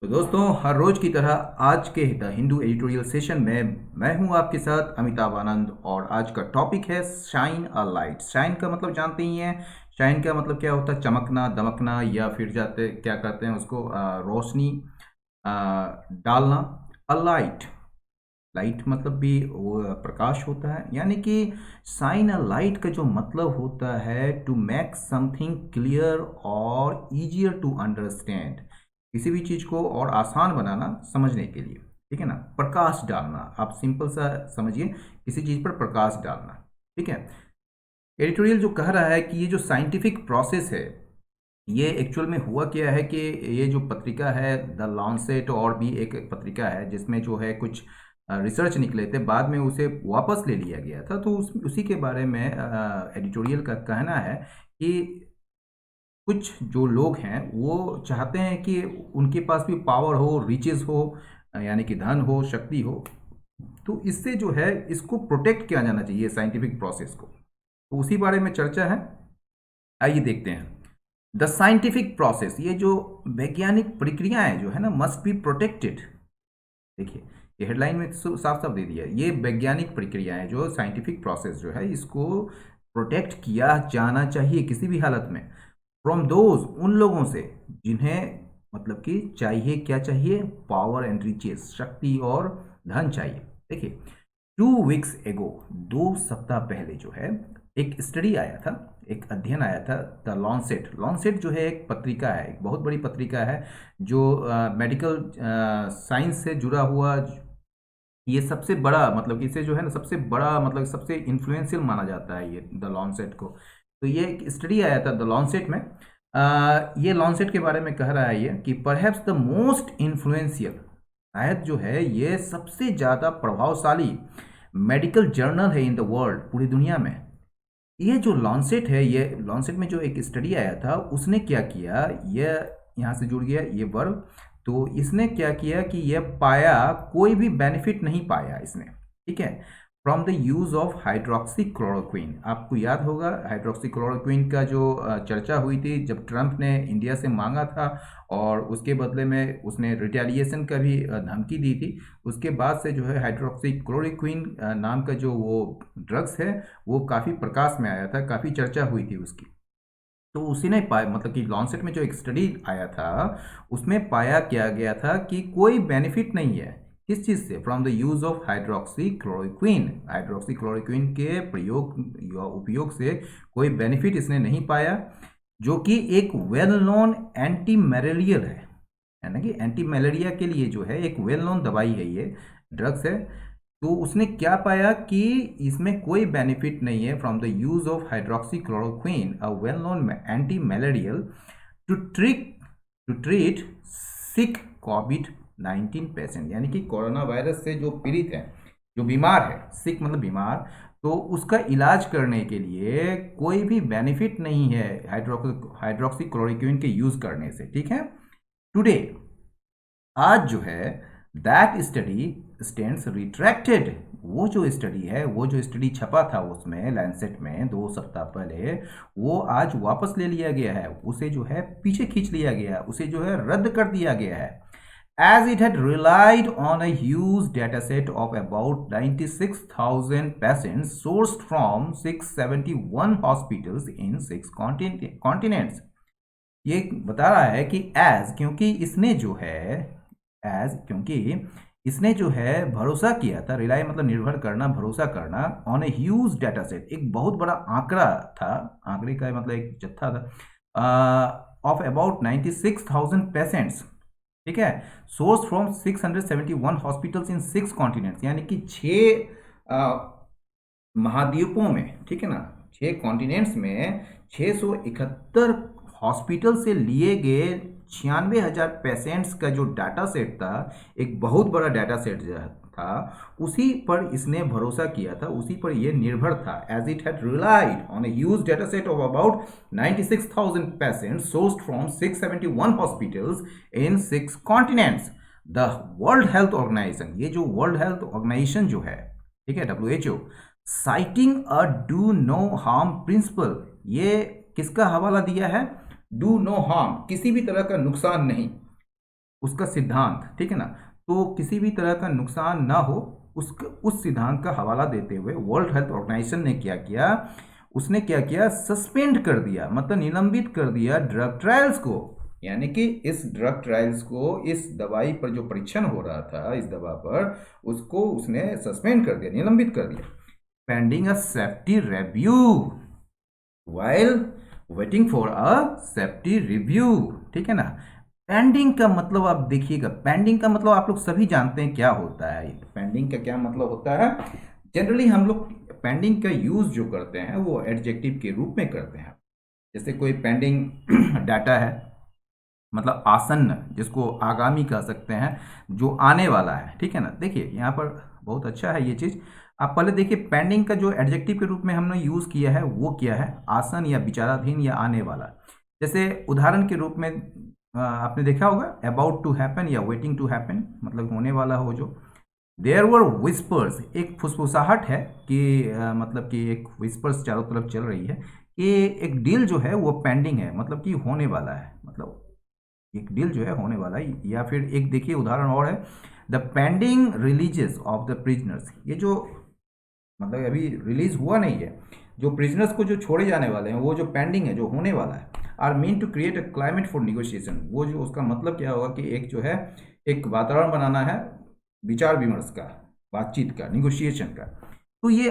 तो दोस्तों, हर रोज की तरह आज के द हिंदू एडिटोरियल सेशन में मैं हूं आपके साथ अमिताभ आनंद। और आज का टॉपिक है शाइन अ लाइट। शाइन का मतलब जानते ही हैं। शाइन का मतलब क्या होता है? चमकना, दमकना, या फिर जाते क्या कहते हैं उसको, रोशनी डालना। अ लाइट, लाइट मतलब भी वो प्रकाश होता है। यानी कि शाइन अ लाइट का जो मतलब होता है टू मेक समथिंग क्लियर और इजियर टू अंडरस्टैंड, किसी भी चीज़ को और आसान बनाना समझने के लिए। ठीक है ना? प्रकाश डालना, आप सिंपल सा समझिए, किसी चीज़ पर प्रकाश डालना। ठीक है। एडिटोरियल जो कह रहा है कि ये जो साइंटिफिक प्रोसेस है, ये एक्चुअल में हुआ क्या है कि ये जो पत्रिका है द लॉन्सेट, और भी एक पत्रिका है जिसमें जो है कुछ रिसर्च निकले थे, बाद में उसे वापस ले लिया गया था। तो उसी के बारे में एडिटोरियल का कहना है कि कुछ जो लोग हैं वो चाहते हैं कि उनके पास भी पावर हो, रिचेस हो, यानी कि धन हो, शक्ति हो। तो इससे जो है इसको प्रोटेक्ट किया जाना चाहिए, साइंटिफिक प्रोसेस को। तो उसी बारे में चर्चा है। आइए देखते हैं। द साइंटिफिक प्रोसेस, ये जो वैज्ञानिक प्रक्रियाएं जो है ना, मस्ट बी प्रोटेक्टेड। देखिए, ये हेडलाइन में साफ साफ दे दिया है, ये वैज्ञानिक प्रक्रियाएं जो साइंटिफिक प्रोसेस जो है इसको प्रोटेक्ट किया जाना चाहिए किसी भी हालत में। फ्रॉम दोज, उन लोगों से जिन्हें मतलब कि चाहिए, क्या चाहिए? पावर एंड रिचेस, शक्ति और धन चाहिए। देखिए, 2 वीक्स एगो, 2 सप्ताह पहले जो है एक स्टडी आया था, एक अध्ययन आया था द लॉन्सेट। लॉन्सेट जो है एक पत्रिका है, एक बहुत बड़ी पत्रिका है जो मेडिकल साइंस से जुड़ा हुआ। ये सबसे बड़ा मतलब कि इसे जो है ना सबसे बड़ा मतलब सबसे इन्फ्लुएंशियल माना जाता है ये द लॉन्सेट को। तो ये एक स्टडी आया था द लॉन्सेट में। ये लॉन्सेट के बारे में कह रहा है ये कि परहैप्स द मोस्ट इन्फ्लुएंशियल, शायद जो है ये सबसे ज़्यादा प्रभावशाली मेडिकल जर्नल है इन द वर्ल्ड, पूरी दुनिया में। ये जो लॉन्सेट है, ये लॉन्सेट में जो एक स्टडी आया था उसने क्या किया, ये यहाँ से जुड़ गया ये वर्ब। तो इसने क्या किया कि ये पाया, कोई भी बेनिफिट नहीं पाया इसने। ठीक है। From the use of hydroxy chloroquine, आपको याद होगा हाइड्रोक्सी क्लोरोक्विन का जो चर्चा हुई थी जब ट्रंप ने इंडिया से मांगा था, और उसके बदले में उसने रिटेलिएशन का भी धमकी दी थी। उसके बाद से जो है हाइड्रोक्सी क्लोरोक्विन नाम का जो वो ड्रग्स है वो काफ़ी प्रकाश में आया था, काफ़ी चर्चा हुई थी उसकी। तो उसी ने पाया, मतलब कि लॉन्सेट में जो एक स्टडी आया था उसमें पाया किया गया था कि कोई बेनिफिट नहीं है। किस चीज़ से? From the use of hydroxy chloroquine, hydroxy chloroquine के प्रयोग या उपयोग से कोई बेनिफिट इसने नहीं पाया, जो कि एक वेल नोन एंटी मलेरियल है ना, कि एंटी मलेरिया के लिए जो है एक वेल नोन दवाई है, ये ड्रग्स है। तो उसने क्या पाया कि इसमें कोई बेनिफिट नहीं है from the use of hydroxy chloroquine, a well known anti malarial, to treat sick covid 19 patient, यानी कि कोरोना वायरस से जो पीड़ित है, जो बीमार है, सिक मतलब बीमार, तो उसका इलाज करने के लिए कोई भी बेनिफिट नहीं है हाइड्रोक्सी क्लोरोक्विन के यूज करने से। ठीक है। टुडे, आज जो है, दैट स्टडी स्टैंड्स रिट्रैक्टेड, वो जो स्टडी है, वो जो स्टडी छपा था उसमें लैंसेट में 2 सप्ताह पहले, वो आज वापस ले लिया गया है, उसे जो है पीछे खींच लिया गया है, उसे जो है रद्द कर दिया गया है। As it had relied on a huge dataset of about 96,000 patients sourced from 671 hospitals in 6 continents। ये बता रहा है कि एज, क्योंकि इसने जो है, एज क्योंकि इसने जो है भरोसा किया था, रिलाई मतलब निर्भर करना, भरोसा करना, on a huge data set, एक बहुत बड़ा आंकड़ा था, आंकड़े का मतलब एक जत्था था, ऑफ अबाउट 96,000 पेशेंट्स। ठीक है। Source from 671 hospitals in 6 continents, यानी कि 6 महाद्वीपों में, ठीक है ना, 6 कॉन्टिनेंट्स में 671 हॉस्पिटल से लिए गए 96,000 पेशेंट्स का जो डाटा सेट था, एक बहुत बड़ा डाटा सेट जो था, उसी पर इसने भरोसा किया था, उसी पर यह निर्भर था। As it had relied on a huge data set of about 96,000 patients sourced from 671 hospitals in 6 continents, the world health organisation, ये जो वर्ल्ड हेल्थ ऑर्गेनाइजेशन जो है, ठीक है, WHO, citing a do no harm principle, ये किसका हवाला दिया है? डू नो हार्म, किसी भी तरह का नुकसान नहीं। उसका सिद्धांत, ठीक है ना, तो किसी भी तरह का नुकसान ना हो उस सिद्धांत का हवाला देते हुए वर्ल्ड हेल्थ ऑर्गेनाइजेशन ने क्या किया, उसने क्या किया, सस्पेंड कर दिया, मतलब निलंबित कर दिया ड्रग ट्रायल्स को। यानी कि इस ड्रग ट्रायल्स को, इस दवाई पर जो परीक्षण हो रहा था इस दवा पर, उसको उसने सस्पेंड कर दिया, निलंबित कर दिया, pending a safety review, while waiting for a safety review, ठीक है ना। पेंडिंग का मतलब आप देखिएगा, पेंडिंग का मतलब आप लोग सभी जानते हैं क्या होता है। पेंडिंग का क्या मतलब होता है, जनरली हम लोग पेंडिंग का यूज जो करते हैं वो एडजेक्टिव के रूप में करते हैं। जैसे कोई पेंडिंग डाटा है, मतलब आसन्न, जिसको आगामी कह सकते हैं, जो आने वाला है, ठीक है ना। देखिए यहाँ पर बहुत अच्छा है ये चीज़। आप पहले देखिए पेंडिंग का जो एडजेक्टिव के रूप में हमने यूज़ किया है वो क्या है, आसन या विचाराधीन या आने वाला। जैसे उदाहरण के रूप में आपने देखा होगा अबाउट टू हैपन या वेटिंग टू हैपन, मतलब होने वाला हो जो। देयर वर विस्पर्स, एक फुसफुसाहट है कि मतलब कि एक विस्पर्स चारों तरफ चल रही है कि एक डील जो है वो पेंडिंग है, मतलब कि होने वाला है, मतलब एक डील जो है होने वाला है। या फिर एक देखिए उदाहरण और है, the pending releases of the prisoners, ये जो मतलब अभी रिलीज हुआ नहीं है, जो प्रिजनर्स को जो छोड़े जाने वाले हैं वो जो पेंडिंग है, जो होने वाला है, are mean to create a climate for negotiation. वो जो उसका मतलब क्या होगा कि एक जो है एक वातावरण बनाना है विचार विमर्श का, बातचीत का, निगोशिएशन का। तो ये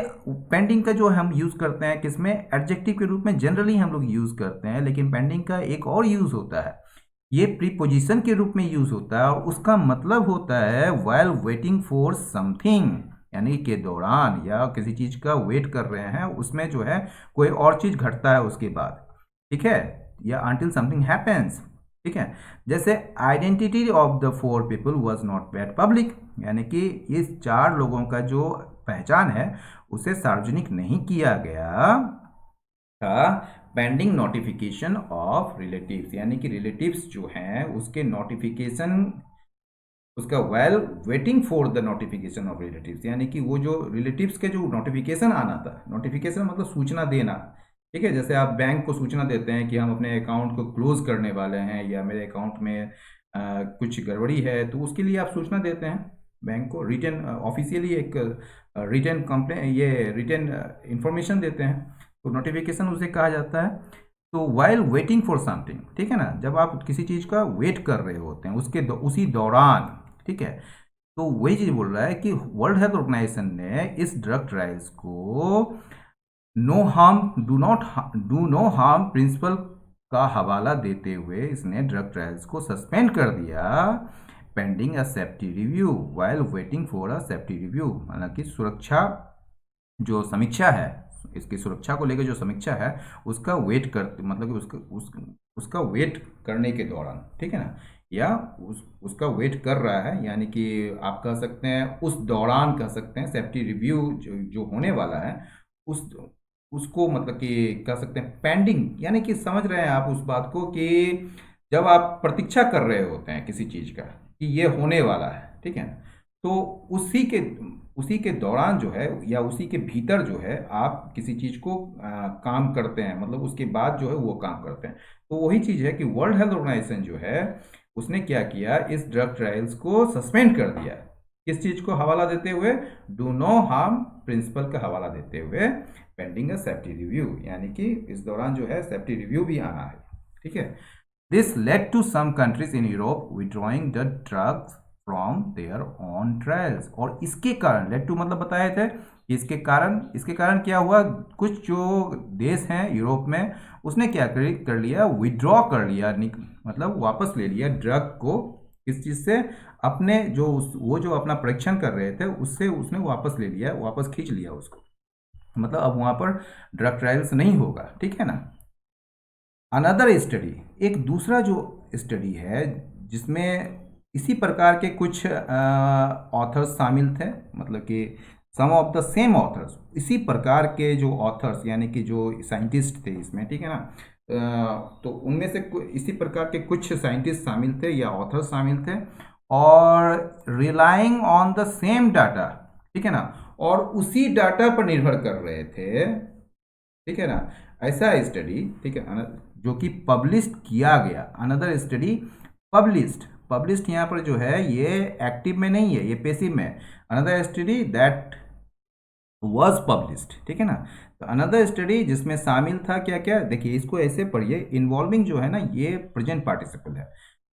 पेंडिंग का जो हम यूज़ करते हैं किसमें, एडजेक्टिव के रूप में जनरली हम लोग यूज़ करते हैं, लेकिन पेंडिंग का एक और यूज़ होता है, ये प्रीपोजिशन के रूप में यूज़ होता है और उसका मतलब होता है व्हाइल वेटिंग फॉर समथिंग, यानी के दौरान या किसी चीज़ का वेट कर रहे हैं, उसमें जो है कोई और चीज़ घटता है उसके बाद, ठीक है, या until something happens, ठीक है। जैसे identity of the four people was not made public, यानी कि इस चार लोगों का जो पहचान है उसे सार्वजनिक नहीं किया गया था, पेंडिंग नोटिफिकेशन ऑफ रिलेटिव्स, यानी कि रिलेटिव्स जो हैं उसके नोटिफिकेशन, उसका well waiting for the notification of relatives, यानी कि वो जो रिलेटिव्स के जो नोटिफिकेशन आना था, नोटिफिकेशन मतलब सूचना देना, ठीक है। जैसे आप बैंक को सूचना देते हैं कि हम अपने अकाउंट को क्लोज करने वाले हैं या मेरे अकाउंट में कुछ गड़बड़ी है, तो उसके लिए आप सूचना देते हैं बैंक को, रिटर्न ऑफिशियली एक रिटर्न कंप्लेन, ये रिटर्न इंफॉर्मेशन देते हैं, तो नोटिफिकेशन उसे कहा जाता है। तो वाइल वेटिंग फॉर समथिंग, ठीक है ना, जब आप किसी चीज़ का वेट कर रहे होते हैं उसी दौरान, ठीक है। तो वही चीज़ बोल रहा है कि वर्ल्ड हेल्थ ऑर्गेनाइजेशन ने इस ड्रग ट्रायल्स को no harm do no harm principle का हवाला देते हुए इसने ड्रग ट्रायल्स को सस्पेंड कर दिया, pending a safety review, while waiting for a safety review, हालांकि सुरक्षा जो समीक्षा है, इसकी सुरक्षा को लेकर जो समीक्षा है उसका वेट कर, मतलब कि उसका वेट करने के दौरान, ठीक है ना, या उसका वेट कर रहा है, यानी कि आप कह सकते हैं उस दौरान कह सकते हैं, सेफ्टी रिव्यू जो होने वाला है उस उसको मतलब कि कह सकते हैं पेंडिंग, यानी कि समझ रहे हैं आप उस बात को कि जब आप प्रतीक्षा कर रहे होते हैं किसी चीज़ का कि ये होने वाला है, ठीक है, तो उसी के दौरान जो है या उसी के भीतर जो है आप किसी चीज़ को काम करते हैं, मतलब उसके बाद जो है वो काम करते हैं। तो वही चीज़ है कि वर्ल्ड हेल्थ ऑर्गेनाइजेशन जो है उसने क्या किया, इस ड्रग ट्रायल्स को सस्पेंड कर दिया, किस चीज़ को हवाला देते हुए, डू नो हार्म प्रिंसिपल का हवाला देते हुए, पेंडिंग अ सेफ्टी रिव्यू, यानी कि इस दौरान जो है सेफ्टी रिव्यू भी आना है, ठीक है। This led to some countries in Europe withdrawing the drugs from their on trials, और इसके कारण, लेड टू मतलब बताए थे, इसके कारण क्या हुआ, कुछ जो देश हैं यूरोप में उसने क्या कर लिया, विड्रॉ कर लिया, मतलब वापस ले लिया ड्रग को, किस चीज़ से, अपने जो वो जो अपना परीक्षण कर रहे थे उससे उसने वापस ले लिया, वापस खींच लिया उसको, मतलब अब वहाँ पर ड्रग ट्रायल्स नहीं होगा, ठीक है ना। अनदर स्टडी, एक दूसरा जो स्टडी है जिसमें इसी प्रकार के कुछ ऑथर्स शामिल थे, मतलब कि सम ऑफ द सेम ऑथर्स, इसी प्रकार के जो ऑथर्स यानी कि जो साइंटिस्ट थे इसमें, ठीक है ना, तो उनमें से इसी प्रकार के कुछ साइंटिस्ट शामिल थे या ऑथर्स शामिल थे, और relying on the same data, ठीक है ना, और उसी डाटा पर निर्भर कर रहे थे, ठीक है ना, ऐसा स्टडी, ठीक है, जो कि पब्लिश किया गया, अनदर स्टडी पब्लिश्ड, पब्लिश्ड यहाँ पर जो है ये एक्टिव में नहीं है, ये पैसिव में। Another study that was published, ठीक है ना। तो अनदर स्टडी जिसमें शामिल था क्या क्या, देखिए इसको ऐसे पढ़िए, इन्वॉल्विंग जो है ना ये प्रेजेंट पार्टिसिपल है।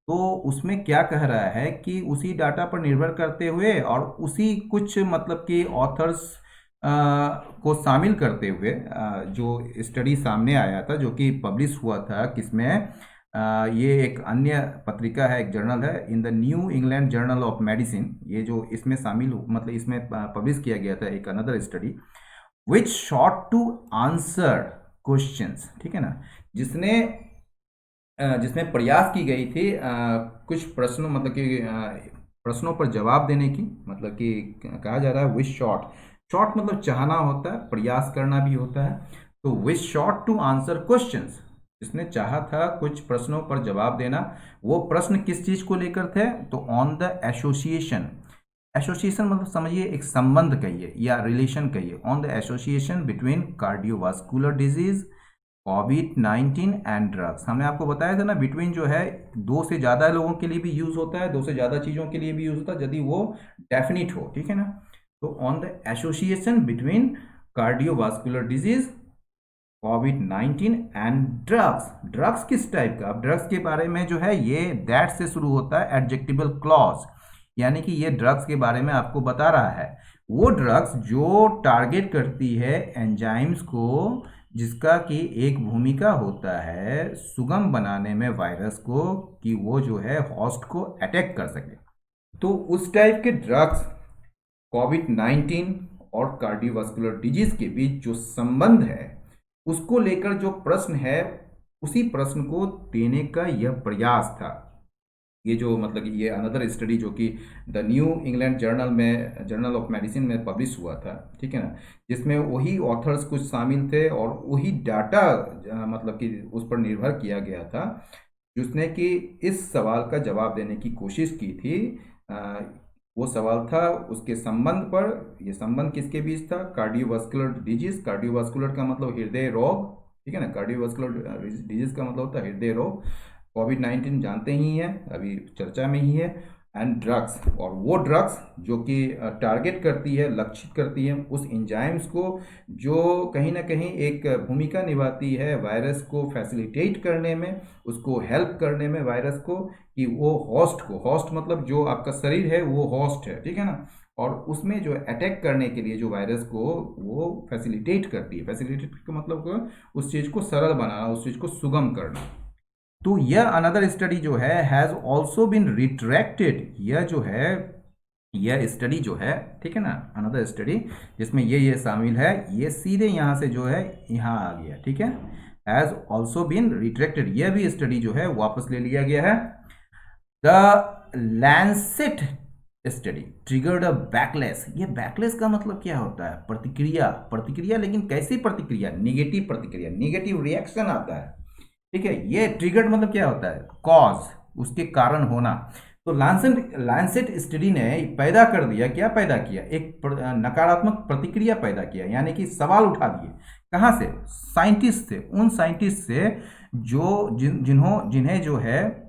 तो उसमें क्या कह रहा है कि उसी डाटा पर निर्भर करते हुए और उसी कुछ मतलब कि ऑथर्स को शामिल करते हुए जो स्टडी सामने आया था, जो कि पब्लिश हुआ था किसमें, ये एक अन्य पत्रिका है, एक जर्नल है, in the new England journal of medicine. ये जो इसमें शामिल मतलब इसमें पब्लिश किया गया था एक another study which sought to answer questions, ठीक है ना, जिसने जिसमें प्रयास की गई थी कुछ प्रश्नों मतलब कि प्रश्नों पर जवाब देने की, मतलब कि कहा जा रहा है विश शॉट, शॉट मतलब चाहना होता है, प्रयास करना भी होता है। तो which sought to answer questions, जिसने चाहा था कुछ प्रश्नों पर जवाब देना। वो प्रश्न किस चीज को लेकर थे, तो ऑन द एसोसिएशन, एसोसिएशन मतलब समझिए एक संबंध कहिए या रिलेशन कहिए, on the association between cardiovascular disease, covid and drugs. हमने आपको बताया था ना, बिटवीन जो है दो से ज़्यादा लोगों के लिए भी यूज़ होता है, दो से ज़्यादा चीज़ों के लिए भी यूज़ होता है यदि वो डेफिनिट हो, ठीक है ना। तो on the association between cardiovascular disease, covid and drugs. Drugs किस टाइप का, अब ड्रग्स के बारे में जो है ये दैट से शुरू होता है, एडजेक्टिवल क्लॉज, यानी कि ये ड्रग्स के बारे में आपको बता रहा है। वो ड्रग्स जो टारगेट करती है एंजाइम्स को, जिसका कि एक भूमिका होता है सुगम बनाने में वायरस को, कि वो जो है होस्ट को अटैक कर सके। तो उस टाइप के ड्रग्स कोविड-19 और कार्डियोवास्कुलर डिजीज के बीच जो संबंध है उसको लेकर जो प्रश्न है, उसी प्रश्न को देने का यह प्रयास था। ये जो मतलब कि ये अनदर स्टडी जो कि द न्यू इंग्लैंड जर्नल में, जर्नल ऑफ मेडिसिन में पब्लिश हुआ था, ठीक है ना, जिसमें वही ऑथर्स कुछ शामिल थे और वही डाटा मतलब कि उस पर निर्भर किया गया था, जिसने कि इस सवाल का जवाब देने की कोशिश की थी। वो सवाल था उसके संबंध पर। ये संबंध किसके बीच था, कार्डियोवास्कुलर डिजीज, कार्डियोवास्कुलर का मतलब हृदय रोग, ठीक है ना, कार्डियोवास्कुलर डिजीज का मतलब होता है हृदय रोग। कोविड-19 जानते ही हैं, अभी चर्चा में ही है। एंड ड्रग्स, और वो ड्रग्स जो कि टारगेट करती है, लक्षित करती है उस एंजाइम्स को, जो कहीं ना कहीं एक भूमिका निभाती है वायरस को फैसिलिटेट करने में, उसको हेल्प करने में वायरस को, कि वो होस्ट को, होस्ट मतलब जो आपका शरीर है वो होस्ट है, ठीक है ना, और उसमें जो अटैक करने के लिए जो वायरस को वो फैसिलिटेट करती है, फैसिलिटेट का मतलब उस चीज़ को सरल बनाना, उस चीज़ को सुगम करना। तो यह अनदर स्टडी जो है हैज़ ऑल्सो बीन रिट्रैक्टेड, यह जो है यह स्टडी जो है, ठीक है ना, अनदर स्टडी जिसमें ये शामिल है, ये सीधे यहाँ से जो है यहाँ आ गया, ठीक है, हैज़ ऑल्सो बीन रिट्रैक्टेड, यह भी स्टडी जो है वापस ले लिया गया है। The Lancet study triggered a backless, ये बैकलेस का मतलब क्या होता है, प्रतिक्रिया, प्रतिक्रिया, लेकिन कैसी प्रतिक्रिया, निगेटिव प्रतिक्रिया, निगेटिव रिएक्शन आता है, ठीक है। ये ट्रिगर्ड मतलब क्या होता है, कॉज, उसके कारण होना। तो लांसेट स्टडी ने पैदा कर दिया, क्या पैदा किया, एक नकारात्मक प्रतिक्रिया पैदा किया, यानी कि सवाल उठा दिए, कहाँ से, साइंटिस्ट से, उन साइंटिस्ट से जो जिन्हें जो है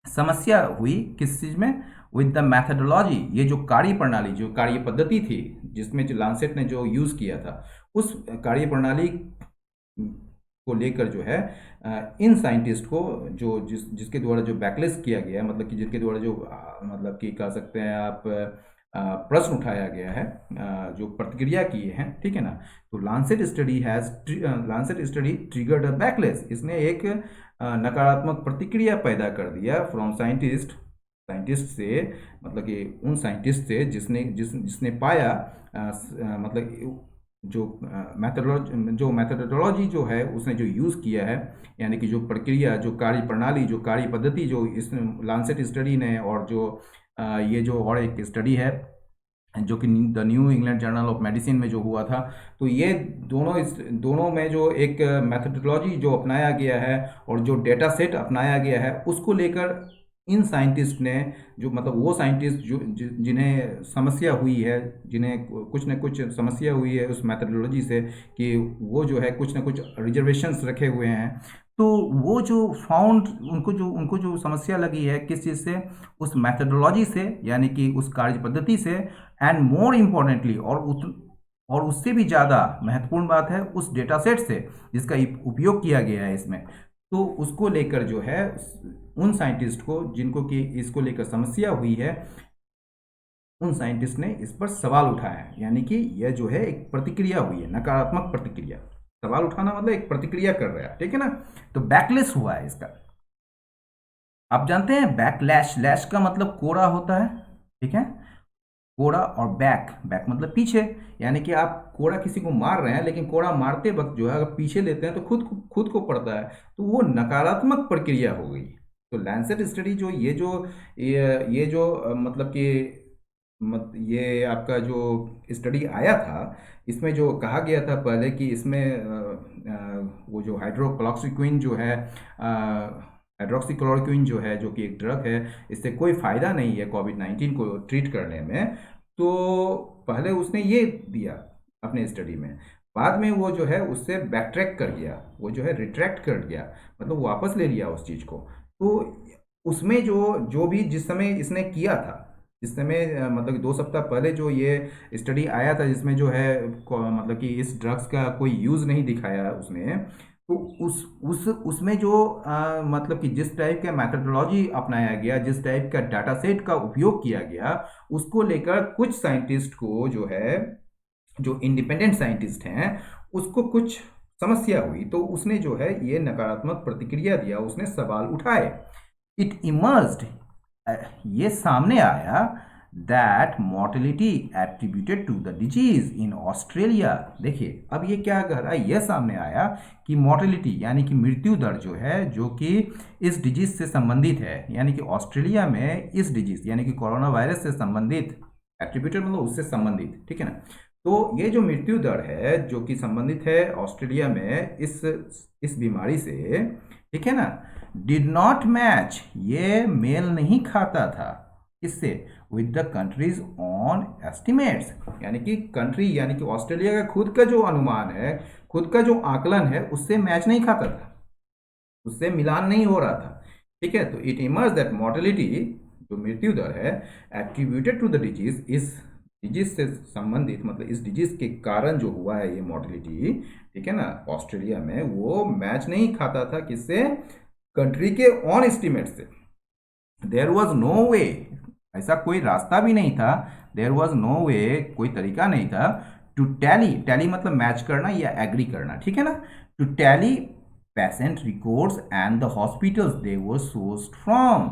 समस्या हुई किस चीज़ में, विद द मैथडोलॉजी, ये जो कार्य प्रणाली, जो कार्य पद्धति थी जिसमें जो लांसेट ने जो यूज़ किया था, उस कार्य प्रणाली को लेकर जो है इन साइंटिस्ट को जो जिसके द्वारा जो बैकलेस किया गया, मतलब कि जिनके द्वारा जो मतलब कि कह सकते हैं आप प्रश्न उठाया गया है, जो प्रतिक्रिया किए हैं, ठीक है ना। तो लांसेट स्टडी ट्रिगर्ड अ बैकलेस, इसने एक नकारात्मक प्रतिक्रिया पैदा कर दिया फ्रॉम साइंटिस्ट से, मतलब कि उन साइंटिस्ट से जिसने पाया मतलब जो मैथडोलॉजी जो है उसने जो यूज़ किया है, यानी कि जो प्रक्रिया, जो कार्य प्रणाली, जो कार्य पद्धति जो इस लांसेट स्टडी ने, और जो ये जो और एक स्टडी है जो कि the new England journal of medicine में जो हुआ था, तो ये दोनों में जो एक मैथडोलॉजी जो अपनाया गया है और जो डेटा सेट अपनाया गया है, उसको लेकर इन साइंटिस्ट ने, जो मतलब वो साइंटिस्ट जो जिन्हें समस्या हुई है, जिन्हें कुछ न कुछ समस्या हुई है उस मैथडोलॉजी से, कि वो जो है कुछ न कुछ रिजर्वेशंस रखे हुए हैं, तो वो जो फाउंड उनको जो समस्या लगी है किस चीज़ से, उस मैथडोलॉजी से, यानी कि उस कार्य पद्धति से, एंड मोर इम्पोर्टेंटली और उससे भी ज़्यादा महत्वपूर्ण बात है उस डेटा सेट से जिसका उपयोग किया गया है इसमें। तो उसको लेकर जो है उन साइंटिस्ट को जिनको कि इसको लेकर समस्या हुई है, उन साइंटिस्ट ने इस पर सवाल उठाया है, यानी कि यह जो है एक प्रतिक्रिया हुई है, नकारात्मक प्रतिक्रिया। सवाल उठाना मतलब एक प्रतिक्रिया कर रहा है, ठीक है ना। तो बैकलेस हुआ है इसका। आप जानते हैं बैकलैश, लैश का मतलब कोड़ा होता है, ठीक है। कोड़ा और बैक, बैक मतलब पीछे, यानी कि आप कोड़ा किसी को मार रहे हैं लेकिन कोड़ा मारते वक्त जो है अगर पीछे लेते हैं तो खुद को पड़ता है, तो वो नकारात्मक प्रक्रिया हो गई। तो लैंसेट स्टडी जो ये जो मतलब कि ये आपका जो स्टडी आया था, इसमें जो कहा गया था पहले कि इसमें वो जो हाइड्रोक्लोरोक्विन जो है, हाइड्रोक्सीक्लोरोक्विन जो है, जो कि एक ड्रग है, इससे कोई फ़ायदा नहीं है कोविड-19 को ट्रीट करने में। तो पहले उसने ये दिया अपने स्टडी में, बाद में वो जो है उससे बैकट्रैक कर गया, वो जो है रिट्रैक्ट कर गया, मतलब वापस ले लिया उस चीज़ को। तो उसमें जो जो भी जिस समय इसने किया था, इस समय मतलब 2 सप्ताह पहले जो ये स्टडी आया था जिसमें जो है मतलब कि इस ड्रग्स का कोई यूज़ नहीं दिखाया उसने, तो उसमें जो मतलब कि जिस टाइप का मैथडोलॉजी अपनाया गया, जिस टाइप का डाटा सेट का उपयोग किया गया, उसको लेकर कुछ साइंटिस्ट को जो है, जो इंडिपेंडेंट साइंटिस्ट हैं, उसको कुछ समस्या हुई, तो उसने जो है ये नकारात्मक प्रतिक्रिया दिया, उसने सवाल उठाए। इट इमर्ज्ड, ये सामने आया that mortality attributed to the disease in Australia. देखिए अब ये क्या कह रहा है, यह सामने आया कि मोर्टेलिटी यानी कि मृत्यु दर जो है, जो कि इस डिजीज से संबंधित है, यानी कि ऑस्ट्रेलिया में इस डिजीज यानी कि कोरोना वायरस से संबंधित, एट्रीब्यूटेड मतलब उससे संबंधित, ठीक है ना। तो ये जो मृत्यु दर है जो कि संबंधित है ऑस्ट्रेलिया में इस बीमारी से, ठीक है ना, डिड नॉट मैच, ये मेल नहीं खाता था इससे, with the countries on estimates, यानी कि कंट्री यानी कि ऑस्ट्रेलिया का खुद का जो अनुमान है, खुद का जो आकलन है, उससे मैच नहीं खाता था, उससे मिलान नहीं हो रहा था, ठीक है। तो इट इमर्ज दैट मोर्टेलिटी, जो मृत्यु दर है, एट्रीब्यूटेड टू द डिजीज, इस डिजीज से संबंधित मतलब इस डिजीज के कारण जो हुआ है ये मोर्टेलिटी, ठीक है ना, ऑस्ट्रेलिया में वो मैच नहीं खाता था किससे, कंट्री के ऑन एस्टिमेट से। देयर वॉज नो वे, ऐसा कोई रास्ता भी नहीं था, देयर वॉज नो वे, कोई तरीका नहीं था, टू टैली, टैली मतलब मैच करना या एग्री करना, ठीक है ना, to tally patient records and the hospitals they were sourced from.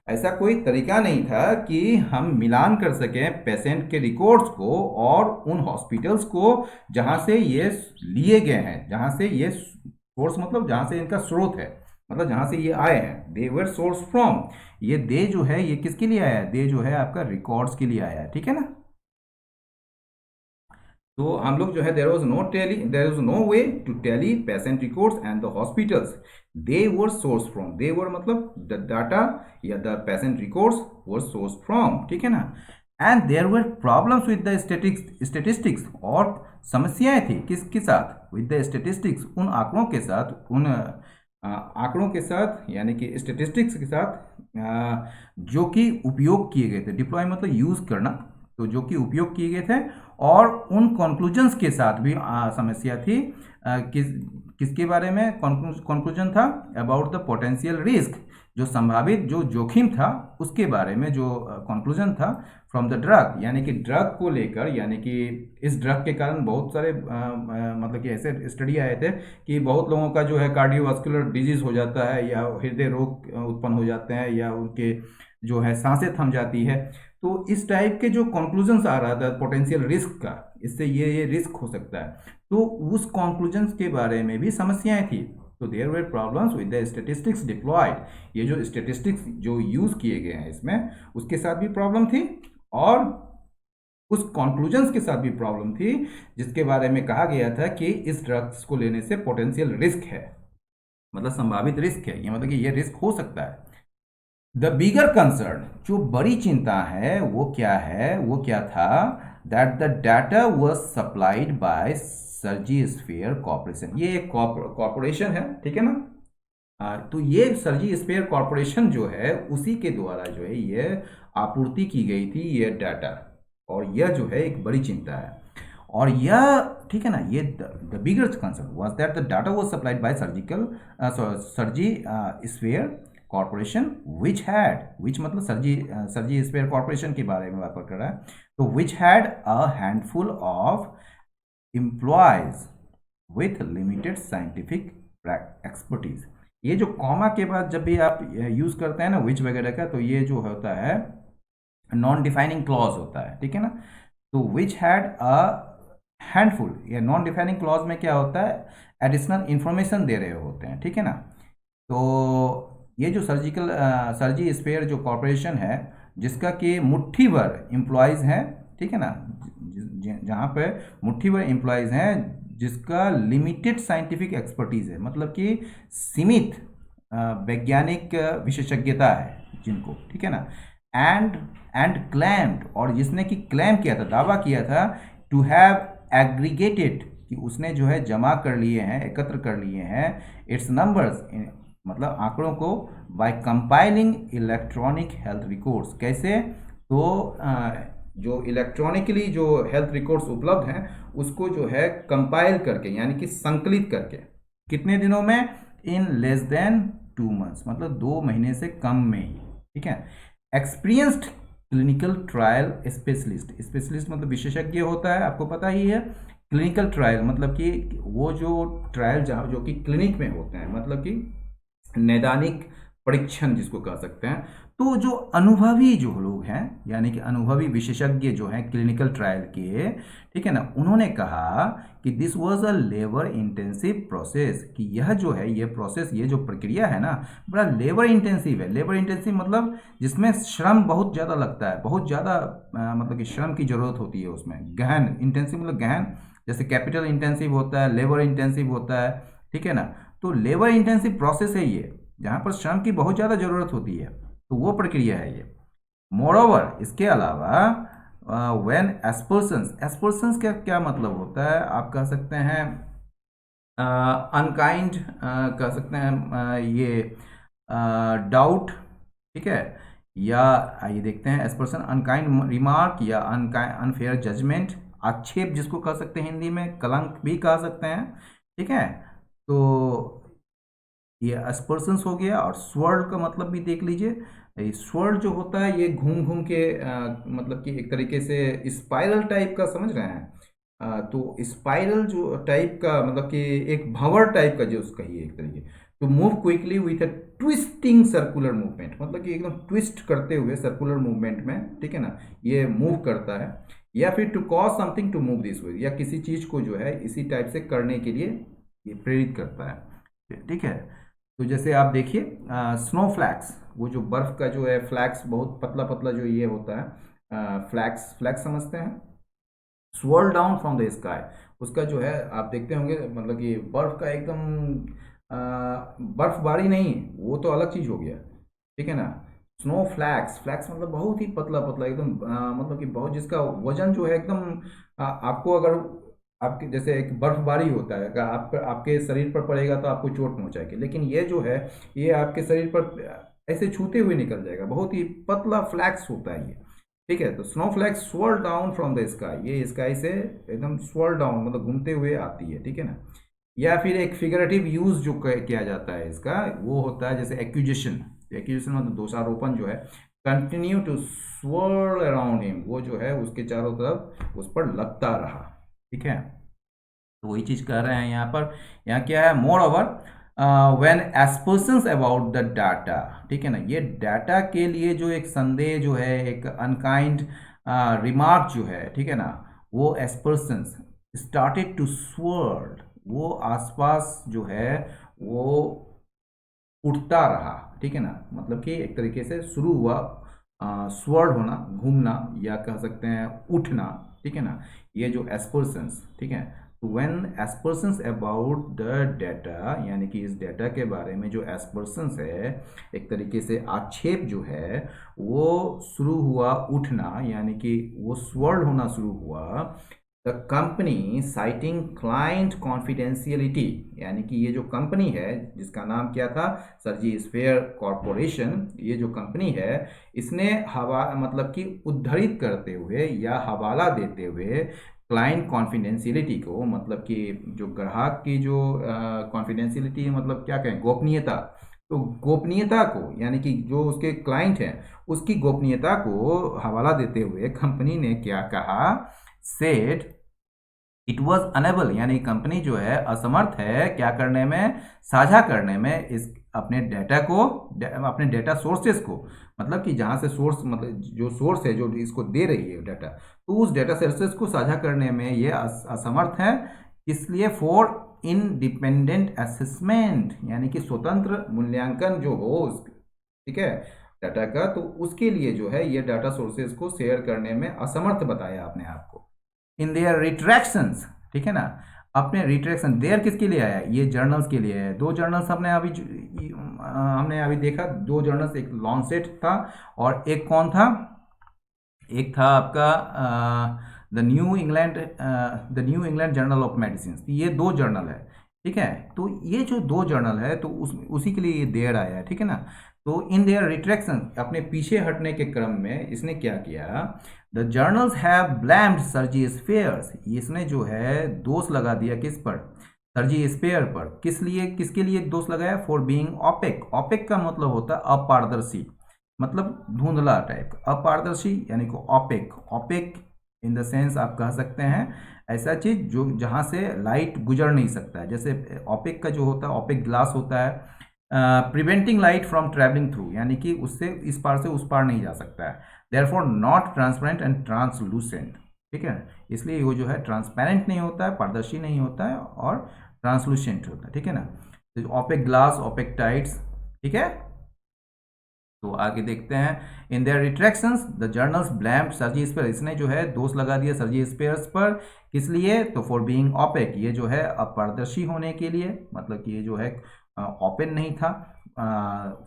ऐसा कोई तरीका नहीं था कि हम मिलान कर सकें पेशेंट के रिकॉर्ड्स को और उन हॉस्पिटल्स को जहां से ये लिए गए हैं, जहां से ये सोर्स मतलब जहां से इनका स्रोत है, मतलब जहां से ये आए हैं, दे वर सोर्स फ्रॉम। ये दे जो है ये किसके लिए आया है, दे जो है आपका रिकॉर्ड्स के लिए आया है, ठीक है ना। तो हम लोग जो है there was no way to tally patient records and the hospitals they were source from, they were मतलब द डाटा या the patient records were source from, ठीक है ना। And there were problems with the statistics, और समस्याएं थी किसके साथ, विद द स्टेटिस्टिक्स, उन आंकड़ों के साथ, उन आंकड़ों के साथ, यानी कि स्टेटिस्टिक्स के साथ जो कि उपयोग किए गए थे, डिप्लॉय मतलब यूज़ करना, तो जो कि उपयोग किए गए थे, और उन कंक्लूजन्स के साथ भी समस्या थी। किसके बारे में कंक्लूजन था, अबाउट द पोटेंशियल रिस्क, जो संभावित जो जोखिम था उसके बारे में जो कंक्लूजन था, फ्रॉम द ड्रग, यानी कि ड्रग को लेकर, यानी कि इस ड्रग के कारण बहुत सारे मतलब कि ऐसे स्टडी आए थे कि बहुत लोगों का जो है कार्डियोवास्कुलर डिजीज हो जाता है, या हृदय रोग उत्पन्न हो जाते हैं, या उनके जो है सांसें थम जाती है। तो इस टाइप के जो कंक्लूजन्स आ रहा था पोटेंशियल रिस्क का, इससे ये रिस्क हो सकता है, तो उस कंक्लूजन्स के बारे में भी समस्याएं थी। तो there were problems with the statistics deployed, ये जो स्टेटिस्टिक्स जो यूज़ किए गए हैं इसमें, उसके साथ भी प्रॉब्लम थी, और उस कंक्लूजन्स के साथ भी प्रॉब्लम थी, जिसके बारे में कहा गया था कि इस ड्रग्स को लेने से पोटेंशियल रिस्क है, मतलब संभावित रिस्क है, ये मतलब कि ये रिस्क हो सकता है। द बिगर कंसर्न, जो बड़ी चिंता है वो क्या है, वो क्या था, that the data was supplied by Surgisphere corporation, ये एक कॉर्पोरेशन है, ठीक है ना, तो ये सर्जी स्पेयर कॉरपोरेशन जो है उसी के द्वारा जो है ये आपूर्ति की गई थी ये डाटा, और यह जो है एक बड़ी चिंता है। और यह ठीक है ना, ये the bigger concern was that the data was supplied by Surgisphere corporation which मतलब सर्जी स्पेयर कॉरपोरेशन के बारे में बात कर रहा है, तो which had a handful of employees with limited scientific expertise. ये जो कॉमा के बाद जब भी आप यूज करते हैं ना विच वगैरह का, तो ये जो होता है नॉन डिफाइनिंग क्लॉज होता है, ठीक है ना। तो विच हैड अ हैंडफुल, ये नॉन डिफाइनिंग क्लॉज में क्या होता है, एडिशनल इंफॉर्मेशन दे रहे होते हैं, ठीक है ना। तो ये जो सर्जी स्पेयर जो कॉरपोरेशन है जिसका कि मुट्ठी भर एम्प्लॉयज़ हैं, ठीक है ना, जहाँ पे मुट्ठी भर एम्प्लॉयज़ हैं जिसका लिमिटेड साइंटिफिक एक्सपर्टीज़ है, मतलब कि सीमित वैज्ञानिक विशेषज्ञता है जिनको, ठीक है ना। एंड क्लेम्ड, और जिसने कि क्लेम किया था, दावा किया था, टू हैव एग्रीगेटेड, कि उसने जो है जमा कर लिए हैं, एकत्र कर लिए हैं इट्स नंबर्स, मतलब आंकड़ों को, by compiling electronic health records. कैसे, तो जो इलेक्ट्रॉनिकली जो हेल्थ रिकॉर्ड्स उपलब्ध हैं उसको जो है कंपाइल करके, यानी कि संकलित करके, कितने दिनों में, इन लेस देन 2 मंथ्स, मतलब 2 महीने से कम में ही, ठीक है। एक्सपीरियंस्ड क्लिनिकल ट्रायल स्पेशलिस्ट मतलब विशेषज्ञ होता है, आपको पता ही है। क्लिनिकल ट्रायल मतलब कि वो जो ट्रायल जहाँ जो कि क्लिनिक में होते हैं, मतलब कि नैदानिक परीक्षण जिसको कह सकते हैं। तो जो अनुभवी जो लोग हैं, यानी कि अनुभवी विशेषज्ञ जो हैं क्लिनिकल ट्रायल के, ठीक है ना, उन्होंने कहा कि this was a labour intensive process, कि यह जो है ये प्रोसेस, ये जो प्रक्रिया है ना, बड़ा लेबर इंटेंसिव है। लेबर इंटेंसिव मतलब जिसमें श्रम बहुत ज़्यादा लगता है, बहुत ज़्यादा मतलब कि श्रम की ज़रूरत होती है उसमें। गहन, इंटेंसिव मतलब गहन, जैसे कैपिटल इंटेंसिव होता है, लेबर इंटेंसिव होता है, ठीक है ना। तो लेबर इंटेंसिव प्रोसेस है ये, जहाँ पर श्रम की बहुत ज़्यादा ज़रूरत होती है, तो वो प्रक्रिया है ये। मोरओवर, इसके अलावा व्हेन एस्पर्सन्स का क्या मतलब होता है, आप कह सकते हैं अनकाइंड, कह सकते हैं ये डाउट, ठीक है, या आइए देखते हैं, एस्पर्सन अनकाइंड रिमार्क या अनफेयर जजमेंट, आक्षेप जिसको कह सकते हैं हिंदी में, कलंक भी कह सकते हैं, ठीक है। तो ये aspersions हो गया। और swirl का मतलब भी देख लीजिए, swirl जो होता है ये घूम घूम के मतलब कि एक तरीके से स्पाइरल टाइप का, समझ रहे हैं। तो स्पाइरल जो टाइप का मतलब कि एक भंवर टाइप का जो कहिए एक तरीके, तो move quickly with a twisting circular movement, मतलब कि एकदम ट्विस्ट करते हुए सर्कुलर मूवमेंट में, ठीक है ना, ये मूव करता है। या फिर to cause something to move this way, या किसी चीज को जो है इसी टाइप से करने के लिए ये प्रेरित करता है, ठीक है। तो जैसे आप देखिए स्नो फ्लैक्स, वो जो बर्फ का जो है फ्लैक्स, बहुत पतला पतला जो ये होता है, फ्लैक्स फ्लैक्स समझते हैं, swirl down from the sky, उसका जो है आप देखते होंगे, मतलब कि बर्फ का एकदम बर्फबारी नहीं, वो तो अलग चीज हो गया, ठीक है ना। स्नो फ्लैक्स, फ्लैक्स मतलब बहुत ही पतला पतला एकदम, मतलब कि बहुत, जिसका वजन जो है एकदम, आपको अगर आपके जैसे एक बर्फबारी होता है, अगर आप आपके शरीर पर पड़ेगा तो आपको चोट पहुंचाएगी, लेकिन ये जो है ये आपके शरीर पर ऐसे छूते हुए निकल जाएगा, बहुत ही पतला फ्लैक्स होता है ये, ठीक है। तो snowflakes swirl down from the sky, ये स्काई से एकदम स्वर्ल डाउन मतलब घूमते हुए आती है, ठीक है ना। या फिर एक फिगरेटिव यूज जो किया जाता है इसका, वो होता है जैसे एक्यूजेशन। एक्यूजेशन मतलब दोषारोपण जो है, continue to swirl around him, वो जो है उसके चारों तरफ उस पर लगता रहा, ठीक है। तो वही चीज कह रहे हैं यहाँ पर। यहाँ क्या है, moreover when aspersions about the data, ठीक है ना, ये डाटा के लिए जो एक संदेह जो है, एक अनकाइंड रिमार्क जो है, ठीक है ना, वो एस्पर्सन्स स्टार्टेड टू स्वर्ल, वो आसपास जो है वो उठता रहा, ठीक है ना, मतलब कि एक तरीके से शुरू हुआ स्वर्ड होना, घूमना, या कह सकते हैं उठना, ठीक है ना, ये जो एस्पर्सन्स, ठीक है। तो when aspersions about the data, यानी कि इस डाटा के बारे में जो एस्पर्सन्स है, एक तरीके से आक्षेप जो है वो शुरू हुआ उठना, यानी कि वो स्वर्ड होना शुरू हुआ, the company citing client confidentiality, यानी कि ये जो कंपनी है जिसका नाम क्या था, सर्जी स्फेयर कॉरपोरेशन, ये जो कंपनी है इसने हवा मतलब कि उद्धृत करते हुए या हवाला देते हुए क्लाइंट कॉन्फिडेंशियलिटी को, मतलब कि जो ग्राहक की जो कॉन्फिडेंशियलिटी मतलब क्या कहें, गोपनीयता, तो गोपनीयता को, यानी कि जो उसके क्लाइंट हैं उसकी गोपनीयता को हवाला देते हुए कंपनी ने क्या कहा, सेड इट वॉज अनेबल, यानी कंपनी जो है असमर्थ है क्या करने में, साझा करने में इस अपने डेटा को, अपने डेटा सोर्सेस को, मतलब कि जहाँ से सोर्स मतलब जो सोर्स है जो इसको दे रही है डाटा, तो उस डेटा सोर्सेस को साझा करने में ये असमर्थ है। इसलिए फॉर इंडिपेंडेंट असेसमेंट, यानी कि स्वतंत्र मूल्यांकन जो हो ठीक है डाटा का, तो उसके लिए जो है ये डाटा सोर्सेज को शेयर करने में असमर्थ बताया अपने आप को। इन देयर रिट्रैक्शंस, ठीक है ना, अपने रिट्रैक्शन, देयर किसके लिए आया, ये जर्नल्स के लिए है। दो जर्नल्स हमने अभी देखा, दो जर्नल्स, एक लॉन्सेट था और एक कौन था, एक था आपका the new England journal of medicine. ये दो जर्नल है, ठीक है। तो ये जो दो जर्नल है तो उसी के लिए ये देर आया है, ठीक है ना। तो इन देयर रिट्रैक्शन, अपने पीछे हटने के क्रम में इसने क्या किया, the journals have blamed Surgisphere's, इसने जो है दोष लगा दिया किस पर, सर्जी स्पेयर पर। किसके लिए दोष लगाया, फॉर बीइंग ओपेक। ओपेक का मतलब होता है अपारदर्शी, मतलब धुंधला टाइप, अपारदर्शी यानी कि opaque. Opaque in the sense आप कह सकते हैं ऐसा चीज जो जहां से लाइट गुजर नहीं सकता है, जैसे ओपेक का जो होता है, ओपेक ग्लास होता है, preventing light from travelling through, यानी कि उससे इस पार से उस पार नहीं जा सकता है। Therefore not transparent and translucent, ठीक है। इसलिए वो जो है ट्रांसपेरेंट नहीं होता है, पारदर्शी नहीं होता है, और ट्रांसलूसेंट होता है, ठीक है ना। तो ओपेक ग्लास, ओपेक टाइट्स, ठीक है। तो आगे देखते हैं, in their retractions the journals blamed Surgisphere, इसने जो है दोष लगा दिया सर्जी स्पेयर्स पर। किस लिए, तो फॉर बीइंग ओपेक, ये जो है अपारदर्शी होने के लिए, मतलब कि ये जो है ओपन नहीं था,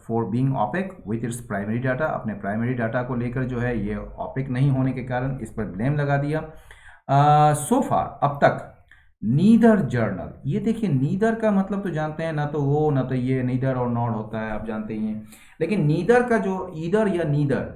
for being opaque with its primary data, अपने प्राइमरी डाटा को लेकर जो है ये ओपेक नहीं होने के कारण इस पर ब्लेम लगा दिया। सो फार, अब तक, नीदर जर्नल, ये देखिए नीदर का मतलब तो जानते हैं, ना तो वो ना तो ये, नीदर और नॉट होता है, आप जानते ही हैं। लेकिन नीदर का जो ईदर या नीदर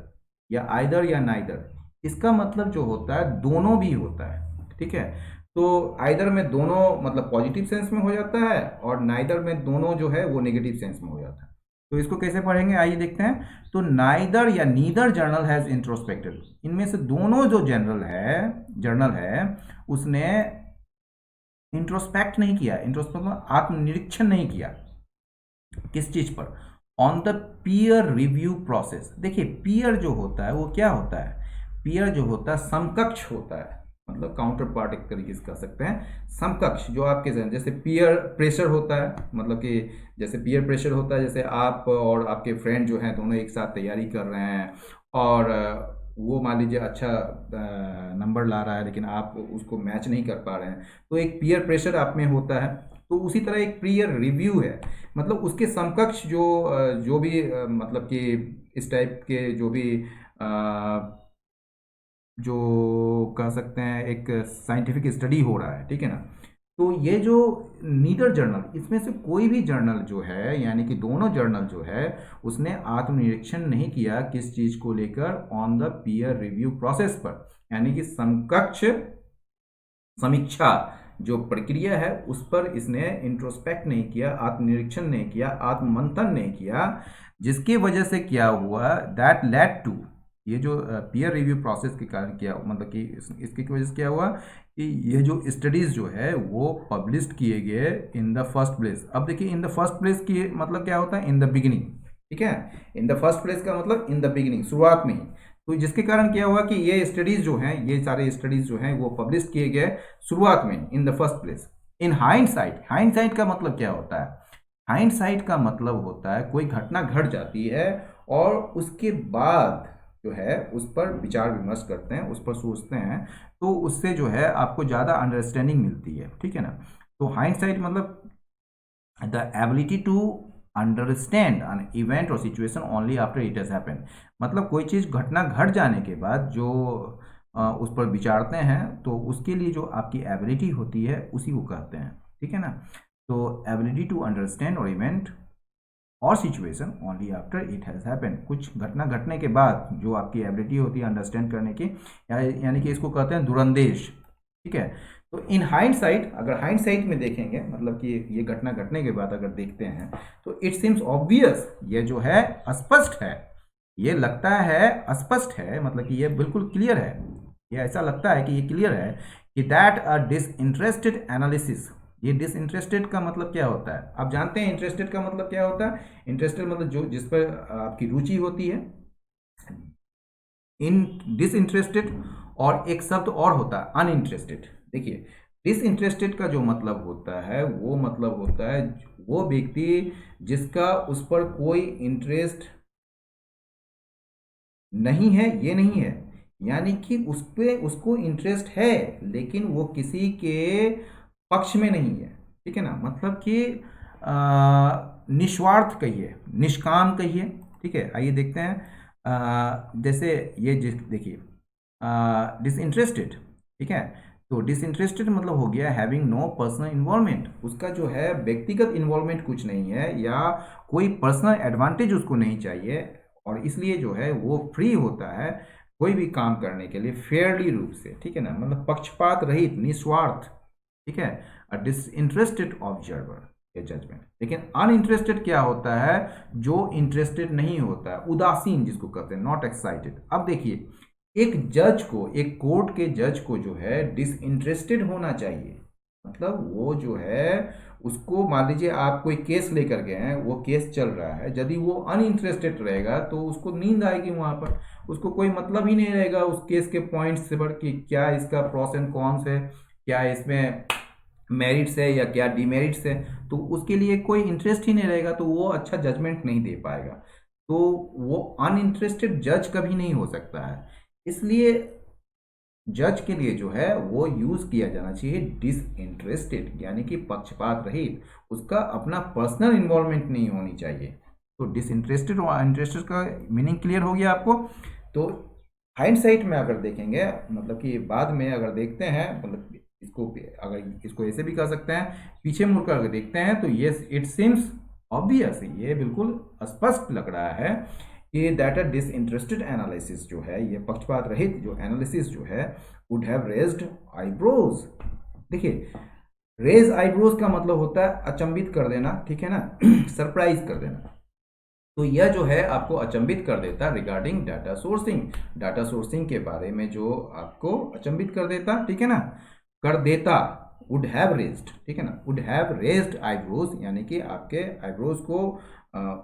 या आइदर या नाइदर, इसका मतलब जो होता है दोनों भी होता है, ठीक है। तो आइदर में दोनों मतलब पॉजिटिव सेंस में हो जाता है, और नाइदर में दोनों जो है वो नेगेटिव सेंस में हो जाता है। तो इसको कैसे पढ़ेंगे, आइए देखते हैं। तो नाइदर या नीदर जर्नल हैज इंट्रोस्पेक्टेड, इनमें से दोनों जो जर्नल है उसने इंट्रोस्पेक्ट नहीं किया, इंट्रोस्पेक्ट मतलब आत्मनिरीक्षण नहीं किया, किस चीज पर, on the peer review process. देखिए पीयर जो होता है वो क्या होता है, पीयर जो होता है समकक्ष होता है, मतलब काउंटर पार्ट एक तरीके से कह सकते हैं, समकक्ष जो आपके जैसे पीयर प्रेशर होता है, मतलब कि जैसे पीयर प्रेशर होता है, जैसे आप और आपके फ्रेंड जो हैं दोनों एक साथ तैयारी कर रहे हैं, और वो मान लीजिए अच्छा नंबर ला रहा है लेकिन आप उसको मैच नहीं कर पा रहे हैं, तो एक पीयर प्रेशर आप में होता है। तो उसी तरह एक पीयर रिव्यू है, मतलब उसके समकक्ष जो भी मतलब कि इस टाइप के जो भी जो कह सकते हैं एक साइंटिफिक स्टडी हो रहा है, ठीक है ना। तो ये जो नीदर जर्नल, इसमें से कोई भी जर्नल जो है, यानी कि दोनों जर्नल जो है उसने आत्मनिरीक्षण नहीं किया किस चीज को लेकर, on the peer review process पर, यानी कि समकक्ष समीक्षा जो प्रक्रिया है उस पर इसने इंट्रोस्पेक्ट नहीं किया, आत्मनिरीक्षण नहीं किया, आत्ममंथन नहीं किया, जिसकी वजह से क्या हुआ, दैट लेड टू, ये जो पीयर रिव्यू प्रोसेस के कारण क्या, मतलब कि इसकी वजह से क्या हुआ कि ये जो स्टडीज जो है वो पब्लिश किए गए इन द फर्स्ट प्लेस। अब देखिए इन द फर्स्ट प्लेस की मतलब क्या होता है, इन द बिगिनिंग, ठीक है। इन द फर्स्ट प्लेस का मतलब इन द बिगिनिंग, शुरुआत में ही। तो जिसके कारण क्या हुआ कि ये स्टडीज जो हैं, ये सारे स्टडीज जो हैं वो पब्लिश किए गए शुरुआत में, in the first place. In hindsight, hindsight का मतलब क्या होता है, हाइंडसाइट का मतलब होता है कोई घटना घट जाती है और उसके बाद जो है उस पर विचार विमर्श करते हैं, उस पर सोचते हैं, तो उससे जो है आपको ज़्यादा अंडरस्टैंडिंग मिलती है, ठीक है ना। तो हाइंडसाइट मतलब the ability to understand an event or situation only after it has happened, मतलब कोई चीज़ घटना घट जाने के बाद जो उस पर विचारते हैं, तो उसके लिए जो आपकी एबिलिटी होती है उसी को कहते हैं, ठीक है ना। तो एबिलिटी टू अंडरस्टैंड और event or situation only after it has happened, कुछ घटना घटने के बाद जो आपकी एबिलिटी होती है अंडरस्टैंड करने की, यानी कि इसको कहते हैं दूरंदेश, ठीक है। तो इन हाइंडसाइट, अगर हाइंडसाइट में देखेंगे, मतलब कि ये घटना घटने के बाद अगर देखते हैं तो इट सीम्स ऑब्वियस, ये जो है स्पष्ट है, ये लगता है स्पष्ट है, मतलब कि ये बिल्कुल क्लियर है, ये ऐसा लगता है कि ये क्लियर है कि दैट अ डिसइंटरेस्टेड एनालिसिस, ये डिसइंटरेस्टेड का मतलब क्या होता है, आप जानते हैं इंटरेस्टेड का मतलब क्या होता है। इंटरेस्टेड मतलब जो जिस पर आपकी रुचि होती है, इन डिसइंटरेस्टेड, और एक शब्द और होता है अनइंटरेस्टेड। देखिए डिसइंटरेस्टेड का जो मतलब होता है वो मतलब होता है वो व्यक्ति जिसका उस पर कोई इंटरेस्ट नहीं है, ये नहीं है, यानी कि उस पे उसको इंटरेस्ट है लेकिन वो किसी के पक्ष में नहीं है, ठीक है ना। मतलब कि निस्वार्थ कहिए, निष्काम कहिए, ठीक है। आइए देखते हैं, जैसे ये देखिए डिसइंटरेस्टेड, ठीक है। तो डिसइंटरेस्टेड मतलब हो गया हैविंग नो पर्सनल इन्वॉल्वमेंट, उसका जो है व्यक्तिगत इन्वॉल्वमेंट कुछ नहीं है या कोई पर्सनल एडवांटेज उसको नहीं चाहिए, और इसलिए जो है वो फ्री होता है कोई भी काम करने के लिए फेयरली रूप से, ठीक है ना, मतलब पक्षपात रहित, निस्वार्थ, ठीक है। अ डिसइंटरेस्टेड ऑब्जर्वर या जजमेंट। लेकिन अनइंटरेस्टेड क्या होता है, जो इंटरेस्टेड नहीं होता है, उदासीन जिसको कहते हैं, नॉट एक्साइटेड। अब देखिए एक जज को, एक कोर्ट के जज को जो है डिसइंटरेस्टेड होना चाहिए, मतलब वो जो है उसको, मान लीजिए आप कोई केस लेकर गए हैं, वो केस चल रहा है, यदि वो अनइंटरेस्टेड रहेगा तो उसको नींद आएगी वहां पर, उसको कोई मतलब ही नहीं रहेगा उस केस के पॉइंट्स से बढ़ कि क्या इसका प्रोस एंड कॉन्स है, क्या इसमें मेरिट्स है या क्या डिमेरिट्स है, तो उसके लिए कोई इंटरेस्ट ही नहीं रहेगा, तो वो अच्छा जजमेंट नहीं दे पाएगा। तो वो अनइंटरेस्टेड जज कभी नहीं हो सकता है, इसलिए जज के लिए जो है वो यूज किया जाना चाहिए डिसइंटरेस्टेड, यानी कि पक्षपात रहित, उसका अपना पर्सनल इन्वॉल्वमेंट नहीं होनी चाहिए। तो डिसइंटरेस्टेड और इंटरेस्टेड का मीनिंग क्लियर हो गया आपको। तो हाइंडसाइट में अगर देखेंगे, मतलब कि बाद में अगर देखते हैं, मतलब इसको अगर इसको ऐसे भी कह सकते हैं, पीछे मुड़कर अगर देखते हैं तो ये इट सीम्स ऑब्वियस, ये बिल्कुल स्पष्ट लग रहा है कि दैट अ डिसइंटरेस्टेड एनालिसिस जो है, ये पक्षपात रहित जो एनालिसिस जो है, वुड हैव रेज्ड आईब्रोज। देखिए रेज आईब्रोज का मतलब होता है अचंभित कर देना, ठीक है ना, सरप्राइज कर देना। तो यह जो है आपको अचंभित कर देता regarding data sourcing, data sourcing के बारे में जो आपको अचंभित कर देता, ठीक है ना, कर देता। वुड हैव रेज्ड, ठीक है ना, वुड हैव रेज्ड आईब्रोज, यानी कि आपके आईब्रोज को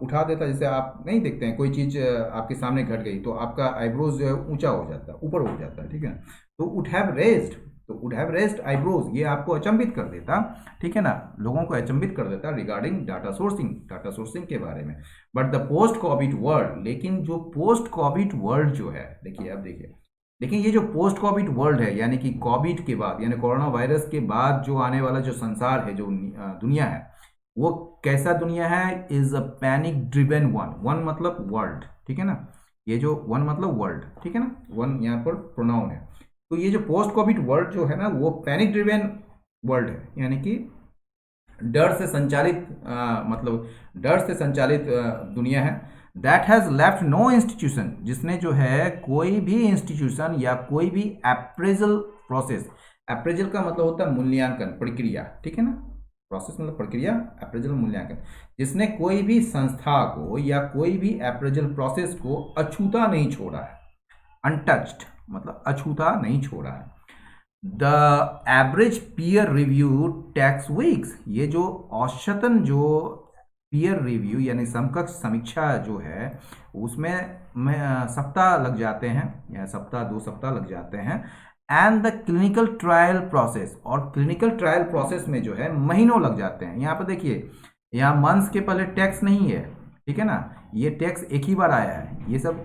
उठा देता। जैसे आप नहीं देखते हैं कोई चीज आपके सामने घट गई तो आपका आईब्रोज जो है ऊंचा हो जाता है, ऊपर हो जाता है, ठीक है। तो वुड हैव रेज्ड, तो वुड हैव रेज्ड आईब्रोज, ये आपको अचंभित कर देता, ठीक है ना, लोगों को अचंभित कर देता regarding data sourcing, data sourcing के बारे में। But the post Covid world, लेकिन जो पोस्ट कोविड वर्ल्ड जो है, देखिए अब देखिए, लेकिन ये जो पोस्ट कोविड वर्ल्ड है, यानी कि कोविड के बाद, यानी कोरोना वायरस के बाद जो आने वाला जो संसार है, जो दुनिया है, वो कैसा दुनिया है, is a panic driven one, one मतलब वर्ल्ड, ठीक है ना, ये जो वन मतलब वर्ल्ड, ठीक है ना, वन यहाँ पर प्रोनाउन है। तो ये जो पोस्ट कोविड वर्ल्ड जो है ना, वो पैनिक ड्रिवन वर्ल्ड है, यानी कि डर से संचालित मतलब डर से संचालित दुनिया है। That has left no institution, जिसने जो है कोई भी इंस्टीट्यूशन या कोई भी अप्रेजल प्रोसेस, अप्रेजल का मतलब होता है मूल्यांकन प्रक्रिया, ठीक है ना, प्रोसेस मतलब प्रक्रिया, अप्रेजल मूल्यांकन, जिसने कोई भी संस्था को या कोई भी अप्रेजल प्रोसेस को अछूता नहीं छोड़ा है, अनटच्ड मतलब अछूता नहीं छोड़ा है। The average peer review tax weeks, ये जो औसतन जो पीयर रिव्यू यानी समकक्ष समीक्षा जो है, उसमें सप्ताह लग जाते हैं, या सप्ताह 2 सप्ताह लग जाते हैं। And the clinical trial process, और क्लिनिकल ट्रायल प्रोसेस में जो है महीनों लग जाते हैं। यहाँ पर देखिए, यहाँ मंथ्स के पहले टैक्स नहीं है, ठीक है ना, ये टैक्स एक ही बार आया है, ये सब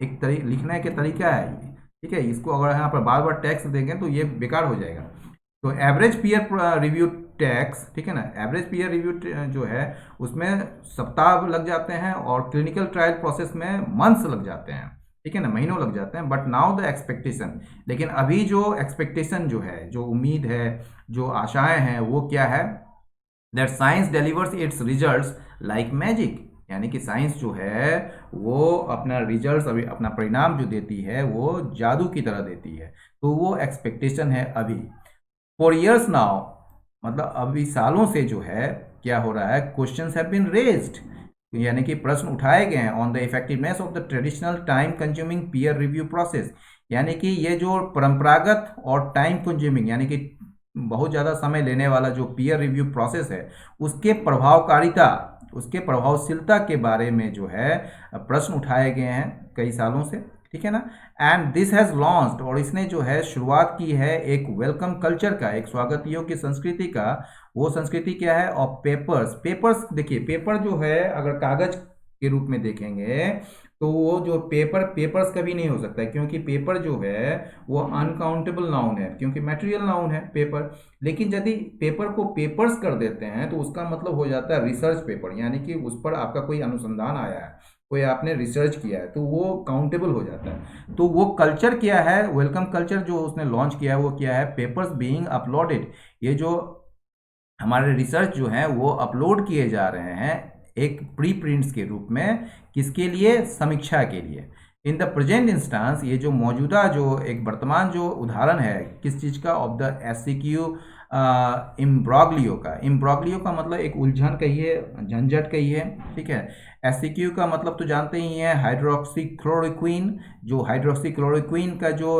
एक लिखने के तरीका है, ठीक है। इसको अगर यहाँ पर बार बार टैक्स देंगे तो ये बेकार हो जाएगा। तो एवरेज पीयर रिव्यू टैक्स, ठीक है ना, एवरेज पीयर रिव्यू जो है उसमें सप्ताह लग जाते हैं, और क्लिनिकल ट्रायल प्रोसेस में मंथ्स लग जाते हैं। ठीक है ना, महीनों लग जाते हैं। बट नाउ द एक्सपेक्टेशन, लेकिन अभी जो एक्सपेक्टेशन जो है, जो उम्मीद है, जो आशाएं हैं, वो क्या है, that science delivers it's results like magic, यानी कि साइंस जो है वो अपना रिजल्ट्स, अभी अपना परिणाम जो देती है वो जादू की तरह देती है। तो वो एक्सपेक्टेशन है अभी। फॉर ईयर्स नाउ, मतलब अभी सालों से जो है क्या हो रहा है, क्वेश्चंस हैव बीन रेज्ड, यानी कि प्रश्न उठाए गए हैं on the effectiveness of the traditional time consuming peer review process, यानी कि ये जो परंपरागत और टाइम कंज्यूमिंग, यानी कि बहुत ज़्यादा समय लेने वाला जो पीयर रिव्यू प्रोसेस है, उसके प्रभावकारिता, उसके प्रभावशीलता के बारे में जो है प्रश्न उठाए गए हैं कई सालों से, ठीक है ना। एंड दिस हैज़ लॉन्च्ड, और इसने जो है शुरुआत की है एक वेलकम कल्चर का, एक स्वागत योग्य संस्कृति का। वो संस्कृति क्या है, ऑफ पेपर्स। पेपर्स देखिए, पेपर जो है अगर कागज के रूप में देखेंगे तो वो जो पेपर्स कभी नहीं हो सकता है, क्योंकि पेपर जो है वो अनकाउंटेबल नाउन है, क्योंकि मटेरियल नाउन है पेपर। लेकिन यदि पेपर को पेपर्स कर देते हैं तो उसका मतलब हो जाता है रिसर्च पेपर, यानी कि उस पर आपका कोई अनुसंधान आया है, कोई आपने रिसर्च किया है, तो वो काउंटेबल हो जाता है। तो वो कल्चर क्या है, वेलकम कल्चर जो उसने लॉन्च किया है वो क्या है, पेपर्स बीइंग अपलोडेड, ये जो हमारे रिसर्च जो है वो अपलोड किए जा रहे हैं एक प्री प्रिंट्स के रूप में, किसके लिए, समीक्षा के लिए। इन द प्रेजेंट इंस्टांस, ये जो मौजूदा जो एक वर्तमान जो उदाहरण है किस चीज़ का, ऑफ द एससीक्यू इम्ब्रॉग्लियो का। इम्ब्रॉग्लियो का मतलब एक उलझन कहिए, झंझट कहिए, ठीक है। एससीक्यू का मतलब तो जानते ही हैं, हाइड्रोक्सीक्लोरोक्वीन, जो हाइड्रोक्सीक्लोरोक्वीन का जो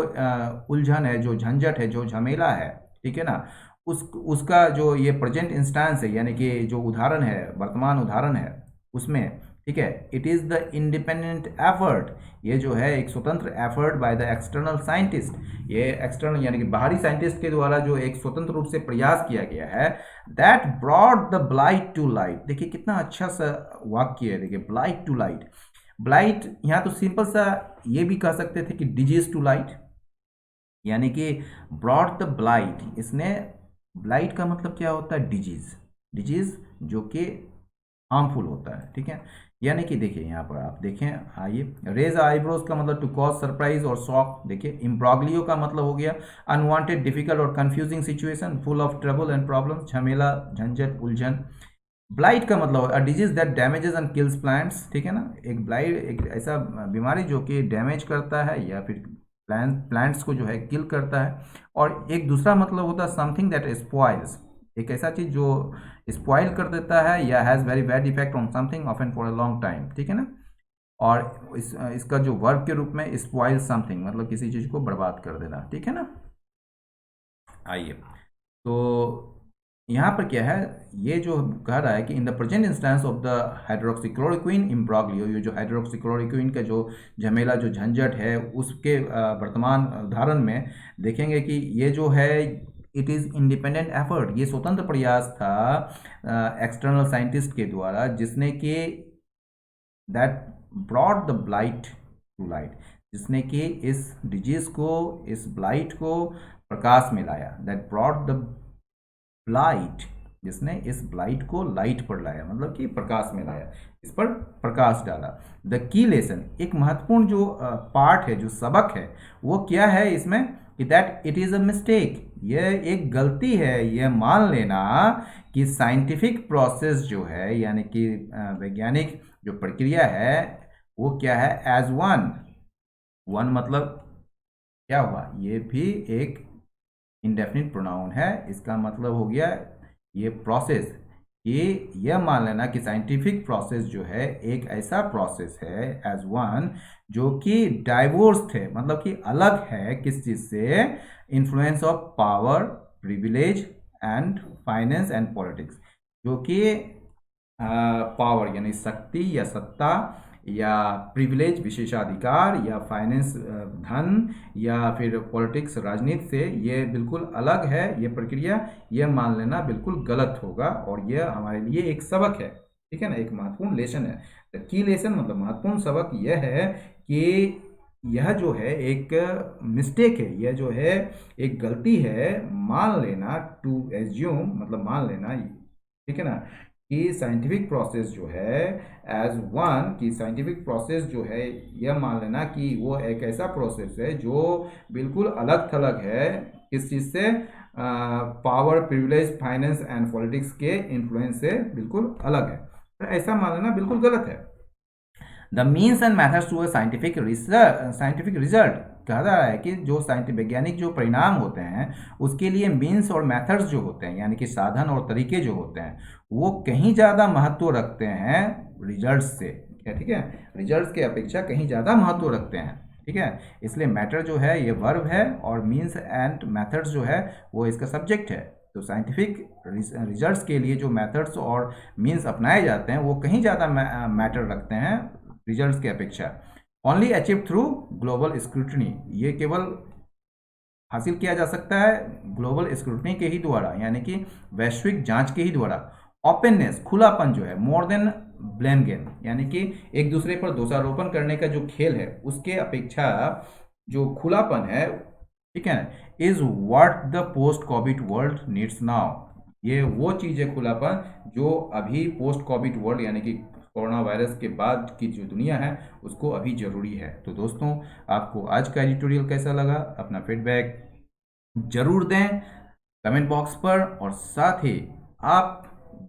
उलझन है, जो झंझट है, जो झमेला है, ठीक है ना, उसका जो ये प्रेजेंट इंस्टेंस है, यानी कि जो उदाहरण है, वर्तमान उदाहरण है उसमें, ठीक है। It is the independent effort, ये जो है एक स्वतंत्र effort by the external scientist, ये एक्सटर्नल यानी कि बाहरी साइंटिस्ट के द्वारा जो एक स्वतंत्र रूप से प्रयास किया गया है, that brought the blight to light. देखिए कितना अच्छा सा वाक्य है, देखिए ब्लाइट टू लाइट। ब्लाइट यहाँ तो सिंपल सा ये भी कह सकते थे कि डिजीज टू लाइट, यानी कि ब्रॉड द ब्लाइट, इसने, ब्लाइट का मतलब क्या होता है, डिजीज, डिजीज जो कि हार्मफुल होता है, ठीक है। यानी कि देखिए यहाँ पर आप देखें, आइए, रेज आईब्रोज का मतलब टू कॉज सरप्राइज और शॉक। देखिए इम्ब्रॉग्लियो का मतलब हो गया अनवांटेड, डिफिकल्ट और confusing situation, full of trouble and problems, झमेला, झंझट, उलझन। ब्लाइट का मतलब a disease that damages and kills plants, ठीक है ना। एक ब्लाइट एक ऐसा बीमारी जो कि डैमेज करता है या फिर प्लांट्स को जो है किल करता है। और एक दूसरा मतलब होता है समथिंग दैट स्पॉइल्स, एक ऐसा चीज़ जो स्पॉइल कर देता है या has very bad effect on something often for a long time, ठीक है ना। और इसका जो वर्ब के रूप में स्पॉइल समथिंग, मतलब किसी चीज़ को बर्बाद कर देना, ठीक है ना। आइए, तो यहाँ पर क्या है, ये जो कह रहा है कि in the present instance of the hydroxychloroquine imbroglio, ये जो हाइड्रोक्सीक्लोरोक्वीन का जो झमेला, जो झंझट है, उसके वर्तमान उदाहरण में देखेंगे कि ये जो है इट इज़ इंडिपेंडेंट एफर्ट, ये स्वतंत्र प्रयास था एक्सटर्नल साइंटिस्ट के द्वारा, जिसने कि that brought the blight to light, जिसने कि इस डिजीज को, इस ब्लाइट को प्रकाश में लाया। दैट ब्रॉड द ब्लाइट, जिसने इस ब्लाइट को लाइट पर लाया, मतलब कि प्रकाश में लाया, इस पर प्रकाश डाला। द की लेसन, एक महत्वपूर्ण जो पार्ट है, जो सबक है, वो क्या है इसमें, कि that it is a mistake, यह एक गलती है, यह मान लेना कि साइंटिफिक प्रोसेस जो है, यानी कि वैज्ञानिक जो प्रक्रिया है, वो क्या है, एज वन, वन मतलब क्या हुआ, ये भी एक इंडेफिनिट प्रोनाउन है, इसका मतलब हो गया ये प्रोसेस, ये यह मान लेना कि साइंटिफिक प्रोसेस जो है एक ऐसा प्रोसेस है एज वन, जो कि डाइवोर्स थे, मतलब कि अलग है किस चीज़ से, influence of power, privilege and finance and politics, जो कि पावर यानी शक्ति या सत्ता, या प्रिविलेज विशेषाधिकार, या फाइनेंस धन, या फिर पॉलिटिक्स राजनीति से ये बिल्कुल अलग है ये प्रक्रिया, यह मान लेना बिल्कुल गलत होगा, और यह हमारे लिए एक सबक है, ठीक है ना, एक महत्वपूर्ण लेसन है। द की लेसन मतलब महत्वपूर्ण सबक यह है कि यह जो है एक मिस्टेक है, यह जो है एक गलती है, मान लेना, टू एज्यूम मतलब मान लेना, ठीक है ना, कि साइंटिफिक प्रोसेस जो है एज वन, कि साइंटिफिक प्रोसेस जो है यह मान लेना कि वो एक ऐसा प्रोसेस है जो बिल्कुल अलग थलग है किस चीज़ से, power, privilege, finance and politics के इन्फ्लुएंस से बिल्कुल अलग है। तो ऐसा मान लेना बिल्कुल गलत है। The means and methods to a scientific result कह रहा है कि जो साइंटिफिक वैज्ञानिक जो परिणाम होते हैं उसके लिए मीन्स और मैथड्स जो होते हैं यानी कि साधन और तरीके जो होते हैं वो कहीं ज़्यादा महत्व रखते हैं रिजल्ट्स से। ठीक है, रिजल्ट्स के अपेक्षा कहीं ज़्यादा महत्व रखते हैं। ठीक है, इसलिए मैटर जो है ये वर्ब है और मीन्स एंड मैथड्स जो है वो इसका सब्जेक्ट है। तो साइंटिफिक रिजल्ट्स के लिए जो मैथड्स और मीन्स अपनाए जाते हैं वो कहीं ज़्यादा मैटर रखते हैं रिजल्ट्स की अपेक्षा। Only achieve through global scrutiny, ये केवल हासिल किया जा सकता है ग्लोबल स्क्रूटनी के ही द्वारा, यानी कि वैश्विक जांच के ही द्वारा। ओपननेस, खुलापन जो है, मोर देन ब्लेम गेम, यानी कि एक दूसरे पर दोषारोपण करने का जो खेल है उसके अपेक्षा जो खुलापन है, ठीक है, is what the post Covid world needs now. ये वो चीज़ है खुलापन जो अभी पोस्ट कोविड वर्ल्ड यानी कि कोरोना वायरस के बाद की जो दुनिया है उसको अभी ज़रूरी है। तो दोस्तों, आपको आज का एडिटोरियल कैसा लगा, अपना फीडबैक जरूर दें कमेंट बॉक्स पर, और साथ ही आप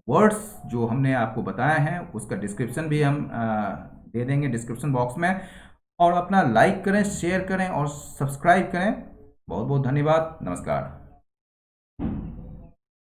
वर्ड्स जो हमने आपको बताए हैं उसका डिस्क्रिप्शन भी हम दे देंगे डिस्क्रिप्शन बॉक्स में। और अपना लाइक करें, शेयर करें और सब्सक्राइब करें। बहुत बहुत धन्यवाद, नमस्कार।